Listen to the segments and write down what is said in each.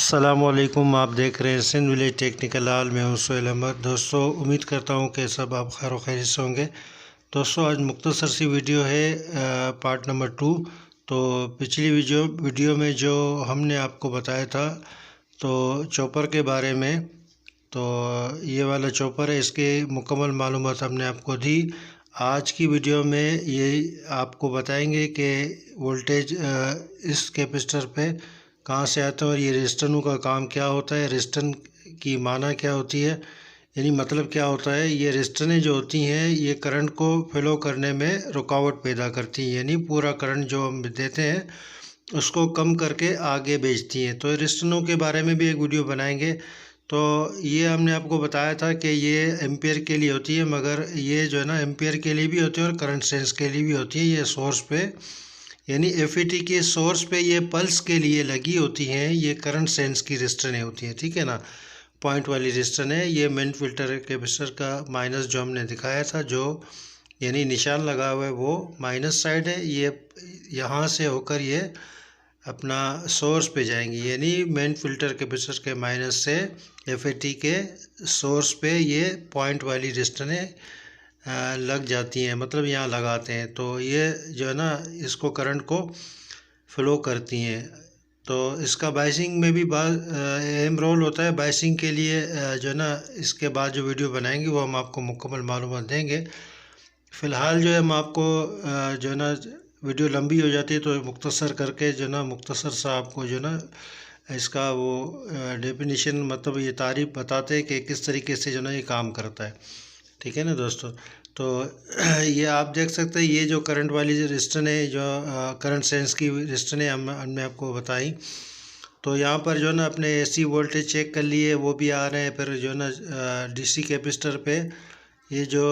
अस्सलामुअलैकुम। आप देख रहे हैं सिंध विलेज टेक्निकल हॉल में हूं सोहेल अहमद। दोस्तों, उम्मीद करता हूं कि सब आप खैर व खैरियत से होंगे। दोस्तों, आज मुख्तसर सी वीडियो है, पार्ट नंबर 2। तो पिछली वीडियो में जो हमने आपको बताया था तो चॉपर के बारे में, तो ये वाला चॉपर है, इसके मुकम्मल मालूमात हमने आपको दी। आज की वीडियो में ये आपको बताएंगे कि वोल्टेज इस कैपेसिटर पे कहाँ से आता है और ये रेजिस्टेंस का काम क्या होता है, रेजिस्टेंस की माना क्या होती है, यानी मतलब क्या होता है। ये रेजिस्टेंस जो होती हैं ये करंट को फ्लो करने में रुकावट पैदा करती हैं, यानी पूरा करंट जो हम देते हैं उसको कम करके आगे भेजती हैं। तो रेजिस्टेंसों के बारे में भी एक वीडियो बनाएंगे। तो ये हमने आपको बताया था कि ये एम्पियर के लिए होती है, मगर ये जो है ना एम्पियर के लिए भी होती है और करंट सेंस के लिए भी होती है। ये सोर्स पे यानी एफईटी के सोर्स पे ये पल्स के लिए लगी होती हैं। ये करंट सेंस की रेजिस्टेंस होती है, ठीक है ना, पॉइंट वाली रेजिस्टेंस है। ये मेन फिल्टर कैपेसिटर का माइनस जो हमने दिखाया था, जो यानी निशान लगा हुआ है वो माइनस साइड है। ये यहाँ से होकर ये अपना सोर्स पे जाएंगी, यानी मेन फिल्टर कैपेसिटर के माइनस से एफईटी के सोर्स पे ये पॉइंट वाली रेजिस्टेंस लग जाती हैं, मतलब यहाँ लगाते हैं। तो ये जो है ना इसको करंट को फ्लो करती हैं। तो इसका बायसिंग में भी अहम रोल होता है। बायसिंग के लिए जो है ना इसके बाद जो वीडियो बनाएंगे वो हम आपको मुकम्मल मालूमात देंगे। फ़िलहाल जो है हम आपको जो है ना वीडियो लंबी हो जाती है तो मुख्तसर करके जो है ना मुख्तसर सा आपको जो है ना इसका वो डेफिनेशन, मतलब ये तारीफ़ बताते हैं कि किस तरीके से जो है ना ये काम करता है, ठीक है ना दोस्तों। तो ये आप देख सकते हैं, ये जो करंट वाली जो रेजिस्टेंस है, जो करंट सेंस की रेजिस्टेंस है, हमने आपको बताई। तो यहाँ पर जो है ना अपने एसी वोल्टेज चेक कर लिए, वो भी आ रहे हैं। फिर जो है ना डीसी कैपेसिटर पे ये जो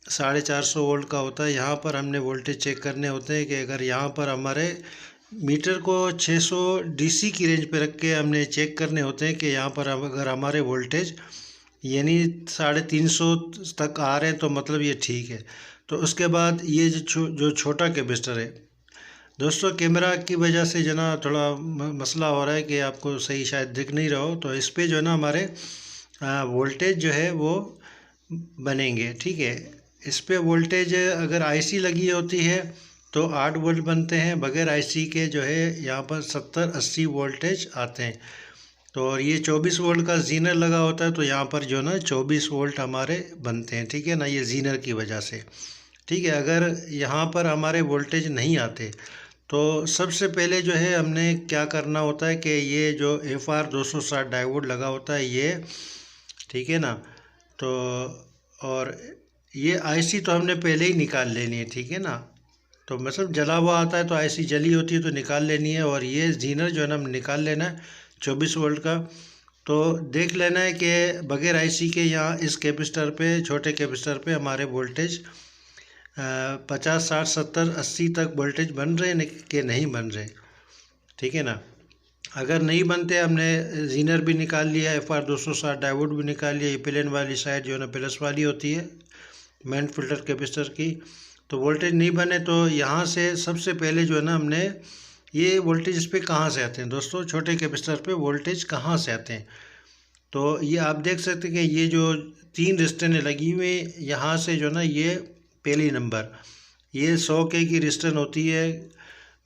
450 वोल्ट का होता है, यहाँ पर हमने वोल्टेज चेक करने होते हैं कि अगर यहाँ पर हमारे मीटर को 600 डीसी की रेंज पे रख के हमने चेक करने होते हैं कि यहाँ पर अगर हमारे वोल्टेज यानी 350 तक आ रहे हैं तो मतलब ये ठीक है। तो उसके बाद ये जो छोटा कैपेसिटर है दोस्तों, कैमरा की वजह से जो ना थोड़ा मसला हो रहा है कि आपको सही शायद दिख नहीं रहा हो। तो इस पे जो है ना हमारे वोल्टेज जो है वो बनेंगे, ठीक है। इस पे वोल्टेज अगर आईसी लगी होती है तो 8 वोल्ट बनते हैं, बगैर आईसी के जो है यहाँ पर 70-80 वोल्टेज आते हैं। तो और ये 24 वोल्ट का जीनर लगा होता है तो यहाँ पर जो ना 24 वोल्ट हमारे बनते हैं, ठीक है ना, ये जीनर की वजह से, ठीक है। अगर यहाँ पर हमारे वोल्टेज नहीं आते तो सबसे पहले जो है हमने क्या करना होता है कि ये जो FR 260 डायोड लगा होता है ये, ठीक है ना। तो और ये आईसी तो हमने पहले ही निकाल लेनी है, ठीक है ना। तो मतलब जला हुआ आता है तो आईसी जली होती है तो निकाल लेनी है। और ये जीनर जो है ना हम निकाल लेना है 24 वोल्ट का। तो देख लेना है कि बगैर आईसी के यहाँ इस कैपेसिटर पे, छोटे कैपेसिटर पे हमारे वोल्टेज 50, 60, 70, 80 तक वोल्टेज बन रहे हैं कि नहीं बन रहे, ठीक है ना। अगर नहीं बनते, हमने जीनर भी निकाल लिया, FR 260 डायोड भी निकाल लिया, ये प्लेन वाली साइड जो है ना प्लस वाली होती है मेन फिल्टर कैपेसिटर की। तो वोल्टेज नहीं बने तो यहाँ से सबसे पहले जो है ना हमने ये वोल्टेज इस पर कहाँ से आते हैं दोस्तों, छोटे कैपेसिटर पे वोल्टेज कहाँ से आते हैं। तो ये आप देख सकते हैं कि ये जो 3 रेजिस्टेंस लगी हुई यहाँ से जो ना ये पहली नंबर, ये 100 के की रेजिस्टेंस होती है,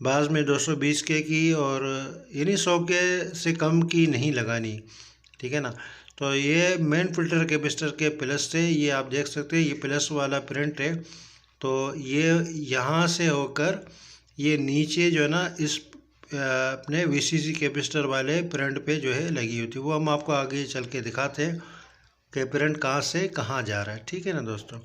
बाद में 220 के की, और यानी 100 के से कम की नहीं लगानी, ठीक है ना। तो ये मेन फिल्टर कैपेसिटर के प्लस से, ये आप देख सकते हैं ये प्लस वाला प्रिंट है। तो ये यहाँ से होकर ये नीचे जो है ना इस अपने VCC कैपेसिटर वाले करंट पे जो है लगी होती है, वो हम आपको आगे चल के दिखाते हैं कि करंट कहाँ से कहाँ जा रहा है, ठीक है ना दोस्तों।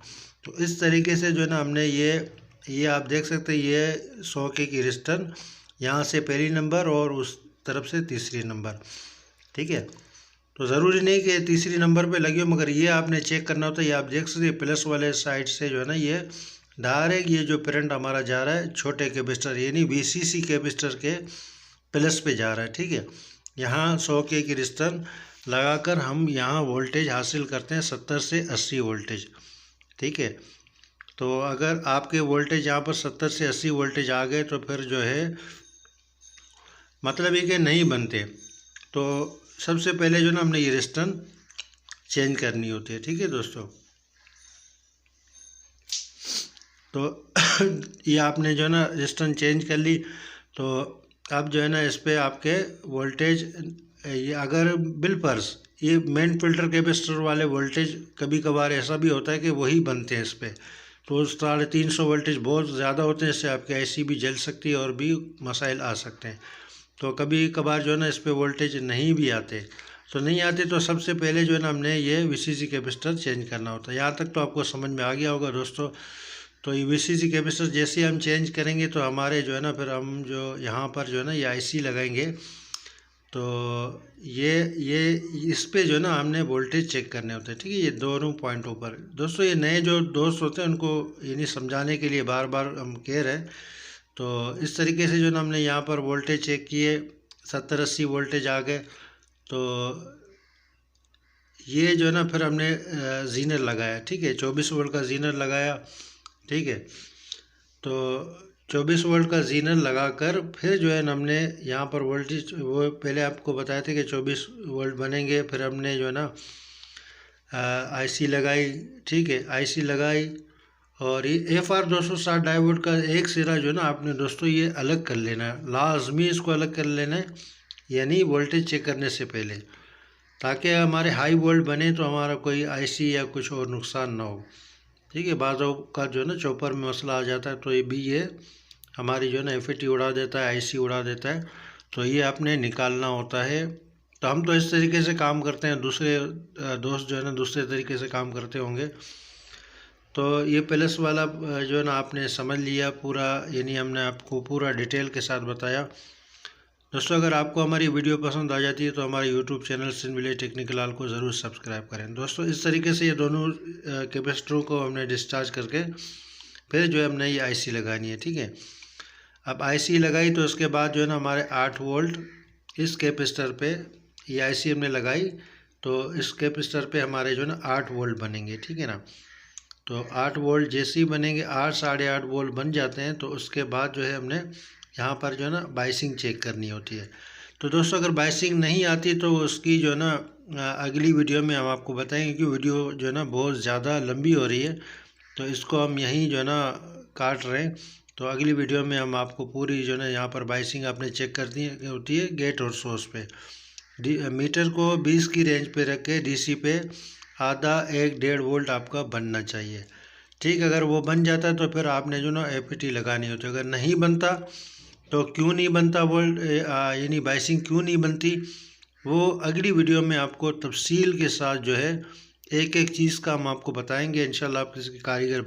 तो इस तरीके से जो है ना हमने ये आप देख सकते हैं ये 100 के की रेजिस्टेंस यहाँ से पहली नंबर और उस तरफ से तीसरी नंबर, ठीक है। तो ज़रूरी नहीं कि तीसरी नंबर पे लगी हो, मगर ये आपने चेक करना होता है। ये आप देख सकते हैं प्लस वाले साइड से जो है ना ये डायरेक्ट ये जो करंट हमारा जा रहा है छोटे कैपेसिटर यानी VCC कैपेसिटर के प्लस पे जा रहा है, ठीक है। यहाँ 100 के की रेजिस्टेंस लगाकर हम यहाँ वोल्टेज हासिल करते हैं 70 से 80 वोल्टेज, ठीक है। तो अगर आपके वोल्टेज यहाँ पर 70 से 80 वोल्टेज आ गए तो फिर जो है मतलब ये कि नहीं बनते, तो सबसे पहले जो ना हमने ये रेजिस्टेंस चेंज करनी होती है, ठीक है दोस्तों। तो ये आपने जो है ना रेजिस्टेंस चेंज कर ली, तो अब जो है ना इस पर आपके वोल्टेज, ये अगर बिलपर्स ये मेन फिल्टर कैपेसिटर वाले वोल्टेज कभी कभार ऐसा भी होता है कि वही बनते हैं इस पर, तो 350 वोल्टेज बहुत ज़्यादा होते हैं, इससे आपकी आईसी भी जल सकती है और भी मसाइल आ सकते हैं। तो कभी कभार जो है ना इस पर वोल्टेज नहीं भी आते, तो नहीं आते तो सबसे पहले जो है ना हमने ये वीसीसी कैपेसिटर चेंज करना होता है। यहाँ तक तो आपको समझ में आ गया होगा दोस्तों। तो ये वीसीसी कैपेसिटर जैसे हम चेंज करेंगे तो हमारे जो है ना फिर हम जो यहाँ पर जो है ना ये आईसी लगाएंगे, तो ये इस पे जो है ना हमने वोल्टेज चेक करने होते हैं, ठीक है। ये दोनों पॉइंटों पर दोस्तों, ये नए जो दोस्त होते हैं उनको ये नहीं समझाने के लिए बार बार हम कह रहे हैं। तो इस तरीके से जो ना हमने यहाँ पर वोल्टेज चेक किए, 70-80 वोल्टेज आ गए। तो ये जो है ना फिर हमने जीनर लगाया, ठीक है, 24 वोल्ट का जीनर लगाया, ठीक है। तो 24 वोल्ट का जीनर लगाकर फिर जो है ना हमने यहाँ पर वोल्टेज, वो पहले आपको बताए थे कि 24 वोल्ट बनेंगे, फिर हमने जो है ना आईसी लगाई, ठीक है, आईसी लगाई। और ये FR 260 डायोड का एक सिरा जो है ना आपने दोस्तों ये अलग कर लेना है, लाजमी इसको अलग कर लेना है, यानी वोल्टेज चेक करने से पहले, ताकि हमारे हाई वोल्ट बने तो हमारा कोई आईसी या कुछ और नुकसान ना हो, ठीक है। बाज़ों का जो है ना चॉपर में मसला आ जाता है, तो ये हमारी जो है ना FAT उड़ा देता है, आईसी उड़ा देता है, तो ये आपने निकालना होता है। तो हम तो इस तरीके से काम करते हैं, दूसरे दोस्त जो है ना दूसरे तरीके से काम करते होंगे। तो ये प्लस वाला जो है ना आपने समझ लिया पूरा, यानी हमने आपको पूरा डिटेल के साथ बताया। दोस्तों अगर आपको हमारी वीडियो पसंद आ जाती है तो हमारे YouTube channel Sindh village technical हाल को ज़रूर सब्सक्राइब करें। दोस्तों इस तरीके से ये दोनों कैपेसिटरों को हमने डिस्चार्ज करके फिर जो है हमने ये आईसी लगानी है, ठीक है। अब आईसी लगाई तो उसके बाद जो है ना हमारे 8 वोल्ट इस कैपेसिटर पे ये आईसी हमने लगाई, तो इस कैपेसिटर पे हमारे जो है ना 8 वोल्ट बनेंगे, ठीक है ना। तो 8 वोल्ट जैसे ही बनेंगे, 8 साढ़े 8 वोल्ट बन जाते हैं, तो उसके बाद जो है हमने यहाँ पर जो है ना बाइसिंग चेक करनी होती है। तो दोस्तों अगर बाइसिंग नहीं आती तो उसकी जो है ना अगली वीडियो में हम आपको बताएंगे, क्योंकि वीडियो जो है ना बहुत ज़्यादा लंबी हो रही है, तो इसको हम यहीं जो है ना काट रहे हैं। तो अगली वीडियो में हम आपको पूरी जो है ना यहाँ पर बाइसिंग आपने चेक करनी होती है गेट और सोर्स पे। मीटर को 20 की रेंज पे रख के DC पे आधा 1-1.5 वोल्ट आपका बनना चाहिए, ठीक। अगर वो बन जाता है तो फिर आपने जो ना FAT लगानी होती है। अगर नहीं बनता तो क्यों नहीं बनता वोल्ट, यानी बाइसिंग क्यों नहीं बनती, वो अगली वीडियो में आपको तफसील के साथ जो है एक एक चीज़ का हम आपको बताएंगे। इंशाल्लाह आप किसी कारीगर बन